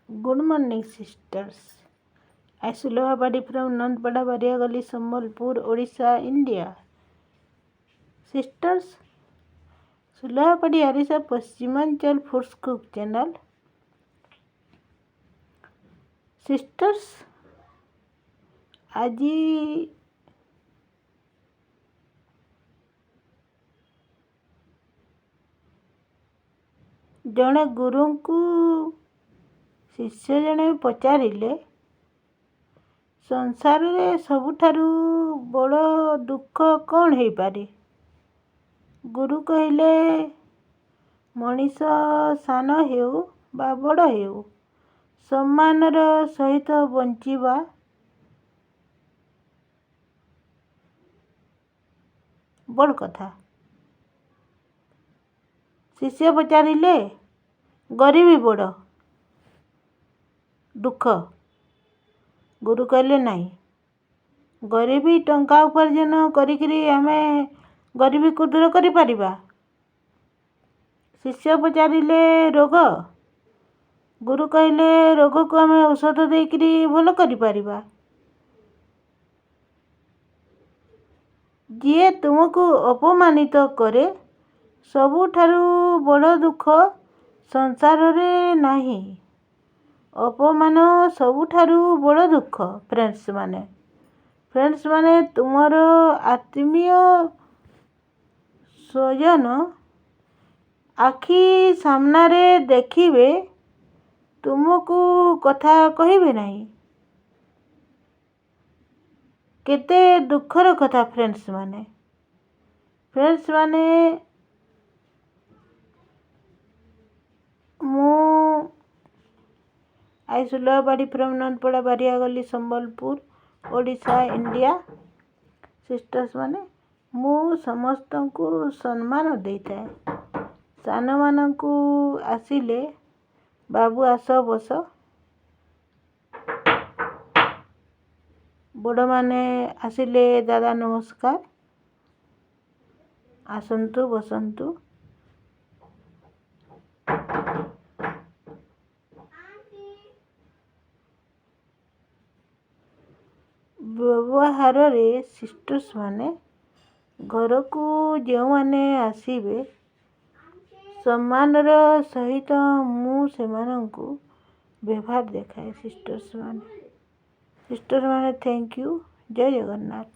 Good morning, sisters. I Sulabadi from Nandpada Bariagali, Sambalpur, Odisha, India. Sisters, Sulabadi Arisa Paschimachal Foods Cook channel. Sisters, ଆଜି ଜଣେ ଗୁରୁଙ୍କୁ ଶିଷ୍ୟ ଜଣେ ପଚାରିଲେ, ସଂସାରରେ ସବୁଠାରୁ ବଡ଼ ଦୁଃଖ କ'ଣ ହେଇପାରେ? ଗୁରୁ କହିଲେ, ମଣିଷ ସାନ ହେଉ ବା ବଡ଼ ହେଉ, ସମ୍ମାନର ସହିତ ବଞ୍ଚିବା ବଡ଼ କଥା। ଶିଷ୍ୟ ପଚାରିଲେ, ଗରିବୀ ବଡ଼ ଦୁଃଖ? ଗୁରୁ କହିଲେ, ନାହିଁ, ଗରିବୀ ଟଙ୍କା ଉପାର୍ଜନ କରିକିରି ଆମେ ଗରିବୀକୁ ଦୂର କରିପାରିବା? ଶିଷ୍ୟ ପଚାରିଲେ, ରୋଗ? ଗୁରୁ କହିଲେ, ରୋଗକୁ ଆମେ ଔଷଧ ଦେଇକିରି ଭଲ କରିପାରିବା? ଯିଏ ତୁମକୁ ଅପମାନିତ କରେ, ସବୁଠାରୁ ବଡ଼ ଦୁଃଖ ସଂସାରରେ ନାହିଁ। ଅପମାନ ସବୁଠାରୁ ବଡ଼ ଦୁଃଖ। ଫ୍ରେଣ୍ଡସ୍ ମାନେ ତୁମର ଆତ୍ମୀୟ ସ୍ୱଜନ ଆଖି ସାମ୍ନାରେ ଦେଖିବେ, ତୁମକୁ କଥା କହିବେ ନାହିଁ। କେତେ ଦୁଃଖର କଥା ଫ୍ରେଣ୍ଡସ୍ ମାନେ ମୁଁ Sulabadi from Nandpada Bariagali, Sambalpur, Odisha, India. Sisters ମାନେ ମୁଁ ସମସ୍ତଙ୍କୁ ସମ୍ମାନ ଦେଇଥାଏ। ସାନମାନଙ୍କୁ ଆସିଲେ, ବାବୁ ଆସ ବସ। ବଡ଼ମାନେ ଆସିଲେ, ଦାଦା ନମସ୍କାର, ଆସନ୍ତୁ ବସନ୍ତୁ। ବ୍ୟବହାରରେ ସିଷ୍ଟର୍ସମାନେ ଘରକୁ ଯେଉଁମାନେ ଆସିବେ, ସମ୍ମାନର ସହିତ ମୁଁ ସେମାନଙ୍କୁ ବ୍ୟବହାର ଦେଖାଏ। ସିଷ୍ଟର୍ସମାନେ ଥ୍ୟାଙ୍କ ୟୁ। ଜୟ ଜଗନ୍ନାଥ।